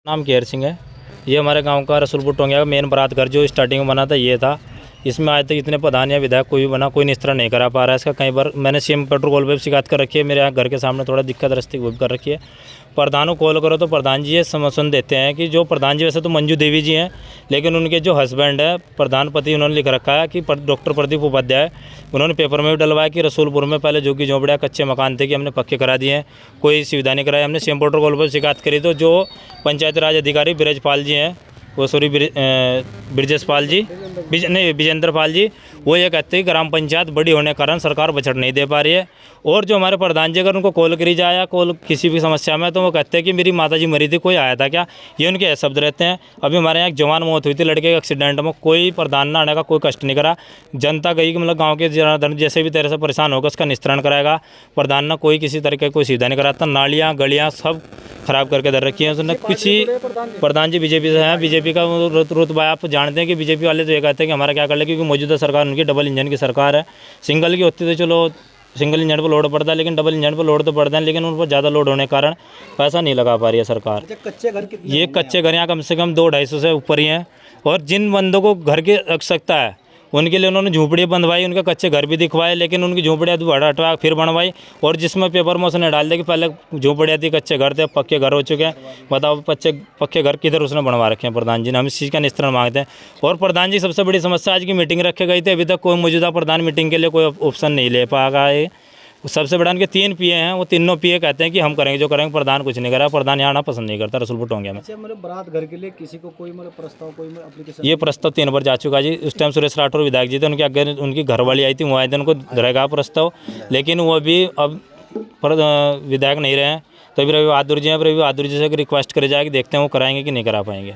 नाम केयर सिंह है। ये हमारे गांव का रसूलपुर टोंगिया का मेन बारात घर जो स्टार्टिंग में बना था ये था। इसमें आज तक इतने प्रधान या विधायक कोई भी बना, कोई निस्तारण नहीं करा पा रहा है इसका। कई बार मैंने सीएम पेट्रोल पे शिकायत कर रखी है, मेरे यहाँ घर के सामने थोड़ा दिक्कत रस्ते वो भी कर रखी है। प्रधानों कॉल करो तो प्रधान जी ये समर्थन देते हैं कि जो प्रधान जी वैसे तो मंजू देवी जी हैं, लेकिन उनके जो हस्बैंड है प्रधान पति उन्होंने लिख रखा है कि डॉक्टर प्रदीप उपाध्याय, उन्होंने पेपर में भी डलवाया कि रसूलपुर में पहले झुग्गी झोंपड़ियाँ कच्चे मकान थे कि हमने पक्के करा दिए हैं, कोई सुविधा नहीं कराई। हमने सीएम पेट्रोल पर शिकायत करी तो जो पंचायती राज अधिकारी ब्रजपाल जी हैं, वो सॉरी ब्रजेश पाल जी, विजेंद्र पाल जी, वो ये कहते हैं कि ग्राम पंचायत बड़ी होने के कारण सरकार बजट नहीं दे पा रही है। और जो हमारे प्रधान जी अगर उनको कॉल करी जाए या कॉल किसी भी समस्या में तो वो कहते हैं कि मेरी माता जी मरी थी, कोई आया था क्या, ये उनके ऐसे शब्द रहते हैं। अभी हमारे यहाँ एक जवान मौत हुई थी लड़के के एक्सीडेंट में, कोई प्रधान ने आने का कोई कष्ट नहीं करा। जनता गई कि मतलब गाँव के जनार्दन जैसे भी तरह से परेशान होगा उसका निस्तारण कराएगा। प्रधान ने कोई किसी तरह की कोई सुविधा नहीं कराता, नालियाँ गलियाँ सब खराब करके दर रखी है उसने। कुछ ही प्रधान जी बीजेपी से हैं, बीजेपी का रुतबा आप जानते हैं कि बीजेपी वाले तो ये कहते हैं कि हमारा क्या कर ले, क्योंकि मौजूदा सरकार उनकी डबल इंजन की सरकार है। सिंगल की होती तो चलो सिंगल इंजन पर लोड पड़ता है, लेकिन डबल इंजन पर लोड तो पड़ता है, लेकिन उन पर ज़्यादा लोड होने के कारण पैसा नहीं लगा पा रही है सरकार। कच्चे घर कितने? ये कच्चे घर यहाँ कम से कम 200-250 से ऊपर ही हैं। और जिन बंदों को घर की आवश्यकता है उनके लिए उन्होंने झोंपड़ियाँ बनवाई, उनके कच्चे घर भी दिखवाए, लेकिन उनकी झोंपड़ियाँ दोबारा हटवा फिर बनवाई। और जिसमें पेपर में उसने डाल दिया कि पहले झोंपड़ियाँ थी कच्चे घर थे, पक्के घर हो चुके हैं। बताओ पक्के घर किधर उसने बनवा रखे हैं प्रधान जी ने। हम इस चीज़ का निस्तारण मांगते हैं। और प्रधान जी सबसे बड़ी समस्या, आज की मीटिंग रखी गई थी, अभी तक कोई मौजूदा प्रधान मीटिंग के लिए कोई ऑप्शन नहीं ले पाएगा है। सबसे बड़ा उनके 3 पीए हैं, वो तीनों पीए कहते हैं कि हम करेंगे जो करेंगे, प्रधान कुछ नहीं करा। प्रधान यहाँ आना पसंद नहीं करता रसूलपुर टोंगिया में। अच्छा, मतलब बारात घर के लिए किसी को कोई मतलब प्रस्ताव, कोई एप्लीकेशन? ये प्रस्ताव 3 बार जा चुका जी। उस टाइम सुरेश राठौर विधायक जी थे, उनके आगे उनकी घरवाली आई थी, वो आए थे, उनको रहेगा प्रस्ताव, लेकिन वो भी अब विधायक नहीं रहे हैं। तो अभी रवि बहादुर जी हैं, रवि बहादुर जी से रिक्वेस्ट करे जाए कि देखते हैं वो कराएंगे कि नहीं करा पाएंगे।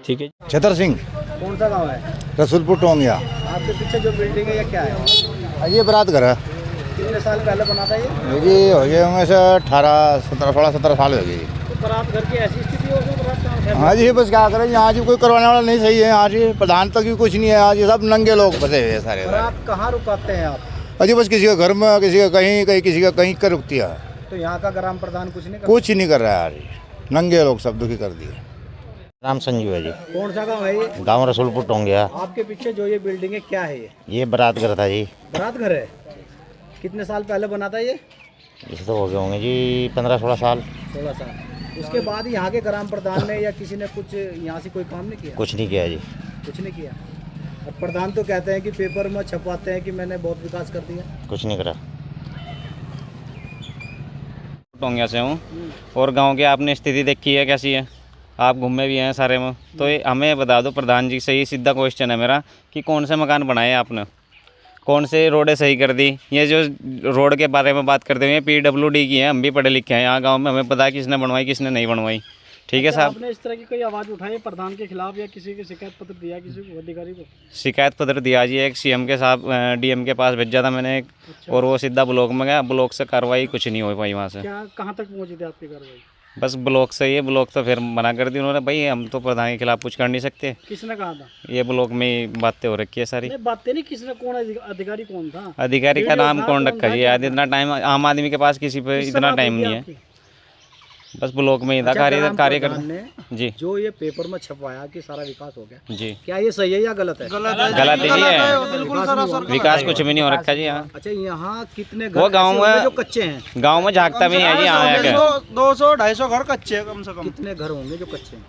ठीक है। छतर सिंह, कौन सा गाँव है? रसूलपुर टोंगिया। आपके पीछे जो बिल्डिंग है ये क्या है? ये बारात घर है। कितने साल पहले बना था ये? जी हो गए होंगे से 16-17 साल हो गए। तो बारात घर की ऐसी स्थिति हो गई, बारात कहाँ है? हाँ जी, बस क्या करें, यहाँ जी कोई करवाने वाला नहीं सही है। यहाँ जी प्रधान तक भी कुछ नहीं है, यहाँ जी सब नंगे लोग फंसे हुए हैं सारे। बारात कहाँ रुकाते हैं आप? अजी बस किसी का घर में, किसी का कहीं कहीं, किसी का कहीं कर रुकती है। तो यहाँ का ग्राम प्रधान कुछ नहीं करता? कुछ नहीं कर रहा है यार, नंगे लोग सब दुखी कर दिए। नाम संजीव है जी। कौन सा गाँव है ये? गांव रसूलपुर टोंगिया। आपके पीछे जो ये बिल्डिंग है क्या है? ये बारात घर था जी। बारात घर है। कितने साल पहले बना था ये? इसे तो हो गए होंगे जी 15-16 साल। 16 साल। उसके बाद यहाँ के ग्राम प्रधान ने या किसी ने कुछ यहाँ से कोई काम नहीं किया? कुछ नहीं किया जी। कुछ नहीं किया। और प्रधान तो कहते हैं कि पेपर में छपवाते हैं कि मैंने बहुत विकास कर दिया। कुछ नहीं करा। टोंगिया से हूँ और गांव की आपने स्थिति देखी है कैसी है, आप घूमे भी हैं सारे में। तो ये हमें बता दो प्रधान जी से, ही सीधा क्वेश्चन है मेरा कि कौन से मकान बनाए आपने, कौन से रोडें सही कर दी। ये जो रोड के बारे में बात करते हुए PWD की है, हम भी पढ़े लिखे हैं यहाँ गांव में, हमें पता है किसने बनवाई किसने नहीं बनवाई। ठीक है साहब। आपने इस तरह की कोई आवाज़ उठाई प्रधान के खिलाफ या किसी के शिकायत पत्र दिया किसी को, अधिकारी को? शिकायत पत्र दिया जी, एक CM के साहब DM के पास भेजा था मैंने एक। अच्छा। और वो सीधा ब्लॉक में गया, ब्लॉक से कार्रवाई कुछ नहीं हो पाई वहाँ से। क्या कहाँ तक पहुँची थी आपकी कार्रवाई? बस ब्लॉक से ही, ब्लॉक तो फिर मना कर दी उन्होंने, भाई हम तो प्रधान के खिलाफ कुछ कर नहीं सकते। किसने कहा था? ये ब्लॉक में ही बातें हो रखी है सारी। नहीं, बातें नहीं, किसने, कौन अधिकारी कौन था? अधिकारी का नाम कौन रखा जी, आज इतना टाइम आम आदमी के पास किसी पे इतना टाइम नहीं है। बस ब्लॉक में ही था कार्य करने जी। जो ये पेपर में छपवाया कि सारा विकास हो गया जी, क्या ये सही है या गलत है? गलत ही है, विकास कुछ भी नहीं हो रखा जी यहाँ। अच्छा, यहाँ कितने वो घर गाँव में जो कच्चे हैं? गाँव में झाँकता भी नहीं है जी यहाँ आके। 200-250 घर कच्चे हैं कम से कम। कितने घर होंगे जो कच्चे हैं?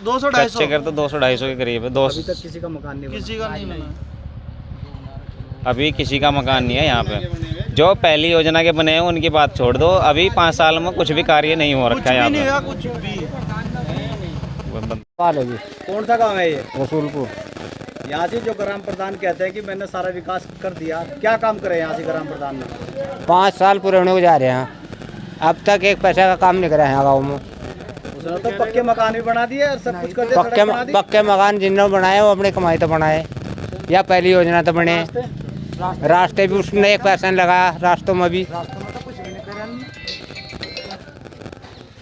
200-250 कच्चे घर तो 200-250 के करीब है। अभी तक किसी का मकान नहीं बना? किसी का नहीं बना। अभी किसी का मकान नहीं है यहाँ पे। जो पहली योजना के बने हैं उनकी बात छोड़ दो, अभी 5 साल में कुछ भी कार्य नहीं हो रखा है यहाँ पे। कुछ भी। कौन सा गाँव है ये? रसूलपुर। यहाँ से जो ग्राम प्रधान कहते हैं कि मैंने सारा विकास कर दिया, क्या काम करे यहाँ से ग्राम प्रधान ने? 5 साल पूरे होने को जा रहे हैं, अब तक एक पैसा का काम नहीं करा है गाँव में। उसने तो पक्के मकान भी बना दिए और सब कुछ कर दिया। पक्के मकान जिन्होंने बनाए वो अपनी कमाई तो बनाए, या पहली योजना तो बने। रास्ते भी उसने एक पैसा नहीं लगाया, रास्तों में भी।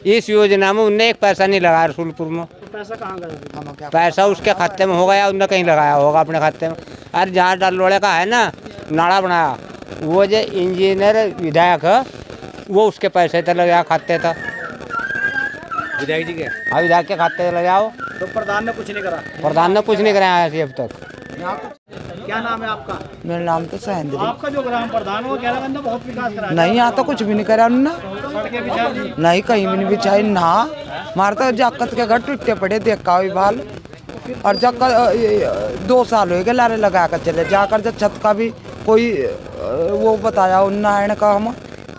इस योजना में उनने एक पैसा नहीं लगाया रसूलपुर में। तो पैसा कहाँ गया? पैसा उसके खाते में होगा या उनने कहीं लगाया होगा अपने खाते में। अरे जहाँ डलोड़े का है ना नाला बनाया, वो जो इंजीनियर विधायक है वो उसके पैसे तो लगा खाते था। विधायक जी के? हाँ, विधायक के खाते चले जाओ। तो प्रधान ने कुछ नहीं करा? प्रधान ने कुछ नहीं कराया ऐसे अब तक। क्या नाम है आपका? मेरा नाम तो सहेंद्र। आपका जो ग्राम प्रधान है वो कह रहा है बहुत विकास करा है। नहीं, यहाँ तो कुछ भी नहीं करा उन्होंने। सड़कें बिछा दी? नहीं, कहीं भी नहीं बिछाई ना। हमारे तो जाकत के घर टूटे पड़े, देखा हुई बाल। और जाकर 2 साल हो गए लारे लगा कर चले जाकर, जब छत का भी कोई वो बताया उन्नयन का हम।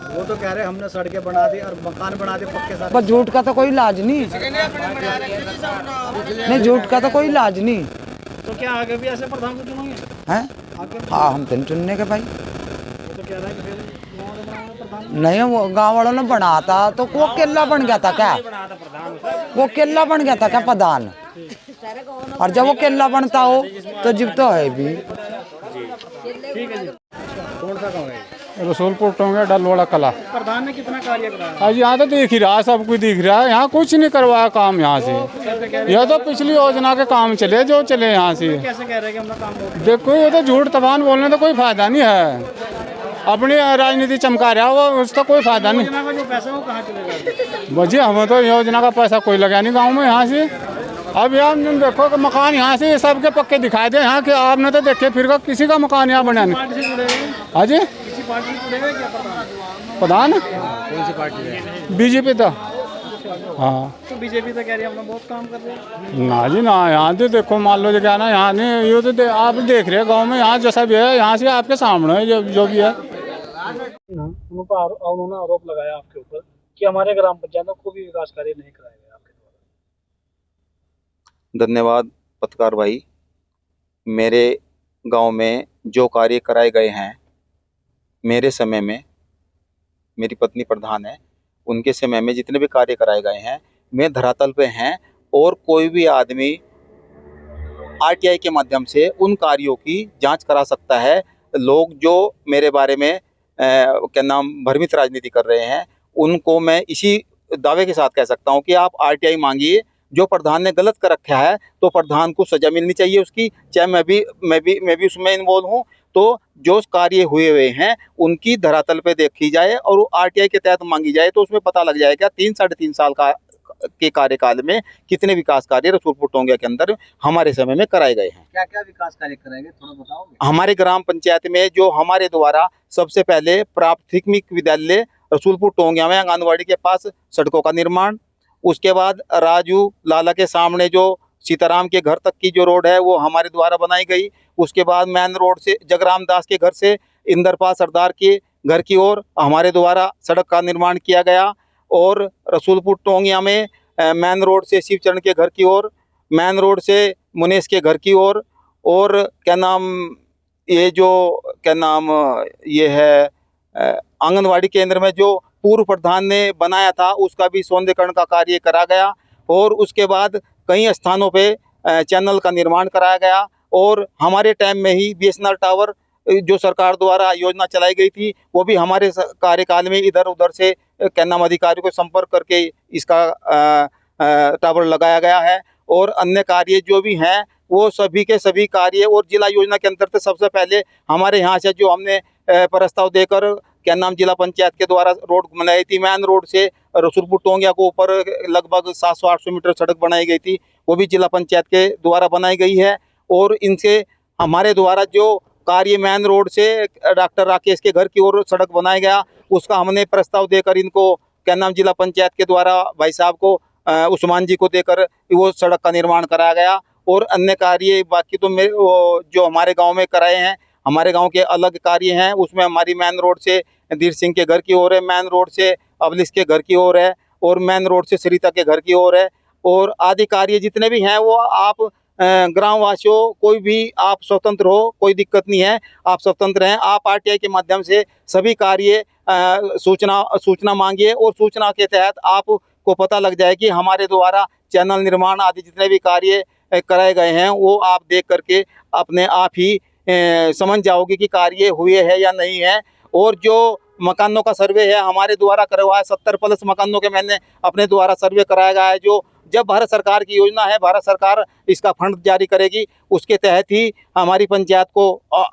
वो तो कह रहे हमने सड़कें बना दी और मकान बना दे पक्के सारे। पर झूठ का तो कोई इलाज नहीं। नहीं, झूठ का तो कोई इलाज नहीं तो क्या आगे भी ऐसे प्रधान को चुनोगे? है। हाँ, हम तो चुनने के भाई। वो तो कह रहा है कि फिर प्रधान नहीं, वो गांव वालों ने बना था तो वो केला बन गया था क्या? वो केला बन गया था क्या प्रधान? और जब वो केला बनता हो तो जीव तो है भी। कौन सा गाँव है? रसूलपुर टोंगे डलवाड़ा कला। प्रधान ने कितना कार्य कराया? आज यहाँ तो देख ही रहा, सब कुछ दिख रहा है। यहाँ कुछ नहीं करवाया काम यहाँ से। यह तो पिछली योजना के काम चले जो चले यहाँ से। कैसे कह रहे हैं कि हमने काम रोक दिया? देखो, ये तो झूठ तबान बोलने तो कोई फायदा नहीं है। अपनी राजनीति चमका रहा वो, उसका कोई फायदा नहीं। योजना का जो पैसा है वो कहाँ चलेगा? बच्चे हमें तो योजना का पैसा कोई लगा नहीं गाँव में यहाँ से। अब यहाँ देखो कि मकान यहाँ से सबके पक्के दिखाई दे। यहाँ के आपने तो देखे फिर किसी का मकान यहाँ बना नहीं। पार्टी से जुड़े हुए? हाँ जी, किसी पार्टी से जुड़े हुए क्या प्रधान कौन सी पार्टी है? बीजेपी था। हाँ, तो बीजेपी तो कह रही है हम बहुत काम कर रहे हैं। ना जी ना, यहाँ तो देखो मान लो जो क्या ना, यहाँ नहीं ये तो आप देख रहे हैं गांव में यहाँ जैसा भी है, यहाँ से आपके सामने है जो भी है। उन्होंने आरोप लगाया आपके ऊपर कि हमारे ग्राम पंचायतों को भी विकास कार्य नहीं कराए गए आपके द्वारा। धन्यवाद पत्रकार भाई। मेरे गांव में जो कार्य कराए गए हैं मेरे समय में, मेरी पत्नी प्रधान है, उनके समय में जितने भी कार्य कराए गए हैं वे धरातल पे हैं। और कोई भी आदमी आरटीआई के माध्यम से उन कार्यों की जांच करा सकता है। लोग जो मेरे बारे में क्या नाम भ्रमित राजनीति कर रहे हैं उनको मैं इसी दावे के साथ कह सकता हूं कि आप आरटीआई मांगिए। जो प्रधान ने गलत कर रखा है तो प्रधान को सजा मिलनी चाहिए उसकी, चाहे मैं भी उसमें इन्वॉल्व हूं। तो जो कार्य हुए हैं उनकी धरातल पे देखी जाए और आरटीआई के तहत मांगी जाए तो उसमें पता लग जाएगा 3-3.5 साल के कार्यकाल में कितने विकास कार्य रसूलपुर टोंगिया के अंदर हमारे समय में कराए गए हैं। क्या क्या विकास कार्य कराएंगे थोड़ा बताओगे? हमारे ग्राम पंचायत में जो हमारे द्वारा सबसे पहले प्राथमिक विद्यालय रसूलपुर टोंगिया में आंगनवाड़ी के पास सड़कों का निर्माण, उसके बाद राजू लाला के सामने जो सीताराम के घर तक की जो रोड है वो हमारे द्वारा बनाई गई। उसके बाद मेन रोड से जगराम दास के घर से इंदरपाल सरदार के घर की ओर हमारे द्वारा सड़क का निर्माण किया गया। और रसूलपुर टोंगिया में मेन रोड से शिवचरण के घर की ओर, मेन रोड से मुनेश के घर की ओर, और क्या नाम ये जो क्या नाम ये है आंगनवाड़ी केंद्र में जो पूर्व प्रधान ने बनाया था उसका भी सौंदर्यीकरण का कार्य करा गया। और उसके बाद कई स्थानों पे चैनल का निर्माण कराया गया। और हमारे टाइम में ही बीएसएनएल टावर जो सरकार द्वारा योजना चलाई गई थी वो भी हमारे कार्यकाल में इधर उधर से क्या नाम अधिकारियों को संपर्क करके इसका टावर लगाया गया है। और अन्य कार्य जो भी हैं वो सभी के सभी कार्य और जिला योजना के अंतर्गत सबसे पहले हमारे यहाँ से जो हमने प्रस्ताव देकर क्या नाम जिला पंचायत के द्वारा रोड बनाई थी, मेन रोड से रसूलपुर टोंगिया को ऊपर लगभग 700-800 मीटर सड़क बनाई गई थी, वो भी जिला पंचायत के द्वारा बनाई गई है। और इनसे हमारे द्वारा जो कार्य मेन रोड से डॉक्टर राकेश के घर की ओर सड़क बनाया गया उसका हमने प्रस्ताव देकर इनको क्या नाम जिला पंचायत के द्वारा भाई साहब को उस्मान जी को देकर वो सड़क का निर्माण कराया गया। और अन्य कार्य बाकी तो जो हमारे गांव में कराए हैं, हमारे गांव के अलग कार्य हैं, उसमें हमारी मेन रोड से धीर सिंह के घर की ओर है, मेन रोड से अबलिस के घर की ओर है, और मेन रोड से सरिता के घर की ओर है। और आदि कार्य जितने भी हैं वो आप ग्राम वासियों कोई भी आप स्वतंत्र हो, कोई दिक्कत नहीं है, आप स्वतंत्र हैं। आप आरटीआई के माध्यम से सभी कार्य सूचना मांगिए और सूचना के तहत आपको पता लग जाए कि हमारे द्वारा चैनल निर्माण आदि जितने भी कार्य कराए गए हैं वो आप देख करके अपने आप ही समझ जाओगे कि कार्य हुए हैं या नहीं है। और जो मकानों का सर्वे है हमारे द्वारा करवाया 70+ मकानों के मैंने अपने द्वारा सर्वे कराया गया है। जो जब भारत सरकार की योजना है, भारत सरकार इसका फंड जारी करेगी उसके तहत ही हमारी पंचायत को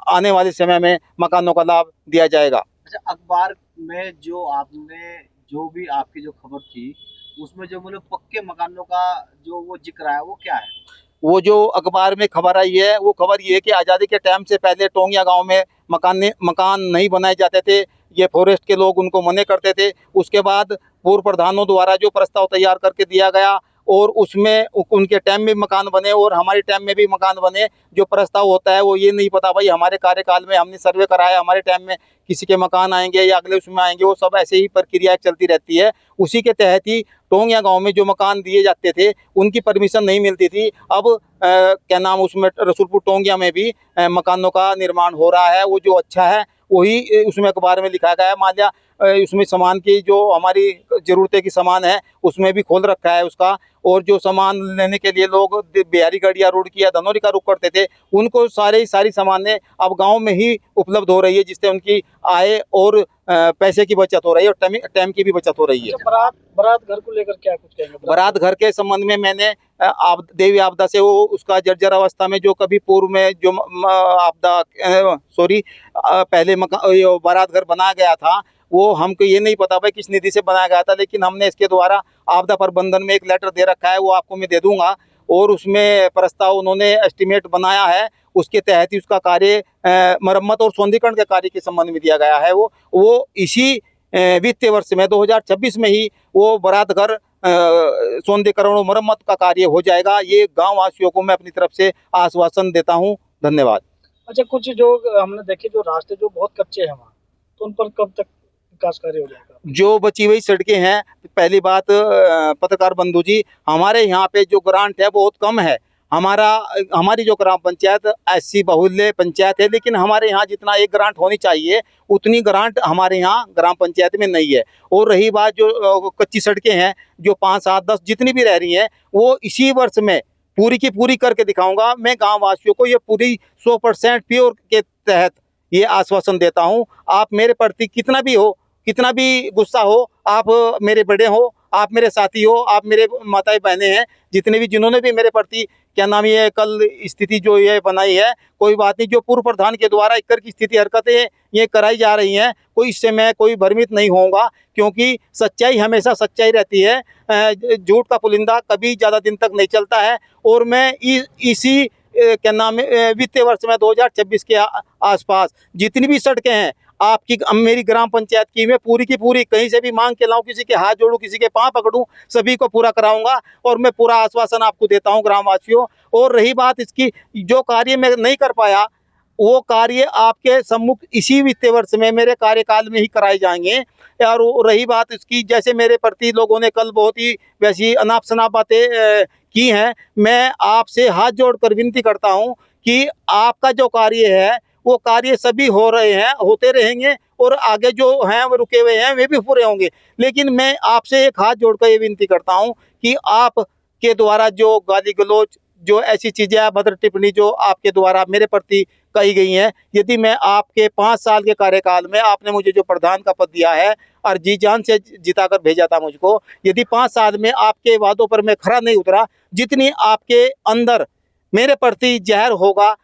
आने वाले समय में मकानों का लाभ दिया जाएगा। अच्छा, अखबार में जो आपने जो भी आपकी जो खबर थी उसमें जो बोले पक्के मकानों का जो वो जिक्र है वो क्या है? वो जो अखबार में खबर आई है वो खबर ये है कि आज़ादी के टाइम से पहले टोंगिया गांव में मकान नहीं बनाए जाते थे। ये फॉरेस्ट के लोग उनको मना करते थे। उसके बाद पूर्व प्रधानों द्वारा जो प्रस्ताव तैयार करके दिया गया और उसमें उनके टाइम में मकान बने और हमारे टाइम में भी मकान बने। जो प्रस्ताव होता है वो ये नहीं पता भाई हमारे कार्यकाल में हमने सर्वे कराया, हमारे टाइम में किसी के मकान आएंगे या अगले उसमें आएंगे, वो सब ऐसे ही प्रक्रिया चलती रहती है। उसी के तहत ही टोंगिया गांव में जो मकान दिए जाते थे उनकी परमिशन नहीं मिलती थी। अब क्या नाम उसमें रसूलपुर टोंगिया में भी मकानों का निर्माण हो रहा है। वो जो अच्छा है वही उसमें अखबार में लिखा गया है। मान लिया उसमें सामान की जो हमारी ज़रूरतें की सामान है उसमें भी खोल रखा है उसका। और जो सामान लेने के लिए लोग बिहारीगढ़ या रोड की या धनौरी का रुख करते थे उनको सारी सामानें अब गांव में ही उपलब्ध हो रही है, जिससे उनकी आय और पैसे की बचत हो रही है और टाइम की भी बचत हो रही है। बारात घर को लेकर क्या कुछ कहेंगे? बारात घर के संबंध में मैंने देवी आपदा से वो उसका जर्जर अवस्था में जो कभी पूर्व में जो पहले बारात घर बनाया गया था वो हमको ये नहीं पता भाई किस निधि से बनाया गया था, लेकिन हमने इसके द्वारा आपदा प्रबंधन में एक लेटर दे रखा है, वो आपको मैं दे दूंगा। और उसमें प्रस्ताव उन्होंने एस्टिमेट बनाया है, उसके तहत ही उसका कार्य मरम्मत और सौंदर्यीकरण के कार्य के संबंध में दिया गया है। वो इसी वित्तीय वर्ष में 2026 में ही वो बारात घर सौंदर्यीकरण और मरम्मत का कार्य हो जाएगा। ये गाँव वासियों को मैं अपनी तरफ से आश्वासन देता हूँ। धन्यवाद। अच्छा, कुछ जो हमने देखे जो रास्ते जो बहुत कच्चे हैं वहाँ, तो उन पर कब तक विकास कार्य हो जाएगा? जो बची हुई सड़कें हैं, पहली बात पत्रकार बंधु जी, हमारे यहाँ पे जो ग्रांट है बहुत कम है। हमारी जो ग्राम पंचायत ऐसी बहुल्य पंचायत है, लेकिन हमारे यहाँ जितना एक ग्रांट होनी चाहिए उतनी ग्रांट हमारे यहाँ ग्राम पंचायत में नहीं है। और रही बात जो कच्ची सड़कें हैं जो 5, 7, 10 जितनी भी रह रही हैं वो इसी वर्ष में पूरी की पूरी करके दिखाऊंगा। मैं गाँव वासियों को ये पूरी 100% प्योर के तहत ये आश्वासन देता हूँ। आप मेरे प्रति कितना भी गुस्सा हो, आप मेरे बड़े हो, आप मेरे साथी हो, आप मेरे माताएं बहनें हैं, जिन्होंने भी मेरे प्रति क्या नाम ये कल स्थिति जो ये बनाई है, कोई बात नहीं। जो पूर्व प्रधान के द्वारा इस तरह की स्थिति हरकतें ये कराई जा रही हैं, इससे मैं कोई भ्रमित नहीं होऊंगा, क्योंकि सच्चाई हमेशा सच्चाई रहती है। झूठ का पुलिंदा कभी ज़्यादा दिन तक नहीं चलता है। और मैं इसी क्या नाम वित्तीय वर्ष में 2026 के आसपास जितनी भी सड़कें हैं आपकी मेरी ग्राम पंचायत की, मैं पूरी की पूरी कहीं से भी मांग के लाऊं, किसी के हाथ जोड़ूं, किसी के पांव पकड़ूं, सभी को पूरा कराऊंगा। और मैं पूरा आश्वासन आपको देता हूं ग्रामवासियों। और रही बात इसकी, जो कार्य मैं नहीं कर पाया वो कार्य आपके सम्मुख इसी वित्तीय वर्ष में मेरे कार्यकाल में ही कराए जाएंगे। और रही बात इसकी, जैसे मेरे प्रति लोगों ने कल बहुत ही वैसी अनाप शनाप बातें की हैं, मैं आपसे हाथ जोड़कर विनती करता हूं कि आपका जो कार्य है वो कार्य सभी हो रहे हैं, होते रहेंगे और आगे जो हैं वो रुके हुए हैं वे भी पूरे होंगे। लेकिन मैं आपसे एक हाथ जोड़कर ये विनती करता हूं कि आप के द्वारा जो गाली गलौज, जो ऐसी चीज़ें अभद्र टिप्पणी जो आपके द्वारा मेरे प्रति कही गई हैं, यदि मैं आपके 5 साल के कार्यकाल में आपने मुझे जो प्रधान का पद दिया है और जी जान से जिताकर भेजा था मुझको, यदि 5 साल में आपके वादों पर मैं खरा नहीं उतरा, जितनी आपके अंदर मेरे प्रति जहर होगा,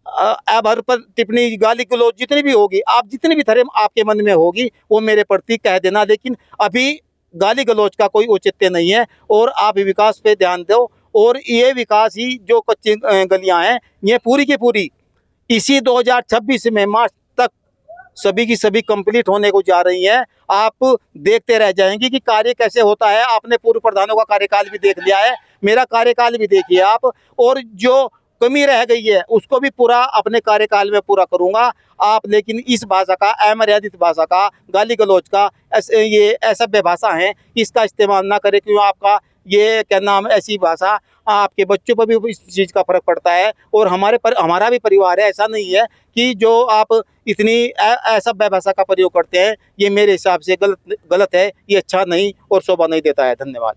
अभद्र पर टिप्पणी, गाली गलौज जितनी भी होगी, आप जितनी भी तरह आपके मन में होगी वो मेरे प्रति कह देना। लेकिन अभी गाली गलौज का कोई औचित्य नहीं है और आप विकास पे ध्यान दो। और ये विकास ही जो कच्ची गलियां हैं ये पूरी की पूरी इसी 2026 में मार्च तक सभी की सभी कंप्लीट होने को जा रही हैं। आप देखते रह जाएंगे कि कार्य कैसे होता है। आपने पूर्व प्रधानों का कार्यकाल भी देख लिया है, मेरा कार्यकाल भी देखिए आप, और जो कमी रह गई है उसको भी पूरा अपने कार्यकाल में पूरा करूंगा। आप लेकिन इस भाषा का, अमर्यादित भाषा का, गाली गलौज का, ये असभ्य भाषा है, इसका इस्तेमाल ना करें, क्यों आपका ये क्या नाम ऐसी भाषा आपके बच्चों पर भी इस चीज़ का फर्क पड़ता है। और हमारा भी परिवार है, ऐसा नहीं है कि जो आप इतनी असभ्य भाषा का प्रयोग करते हैं, ये मेरे हिसाब से गलत है, ये अच्छा नहीं और शोभा नहीं देता है। धन्यवाद।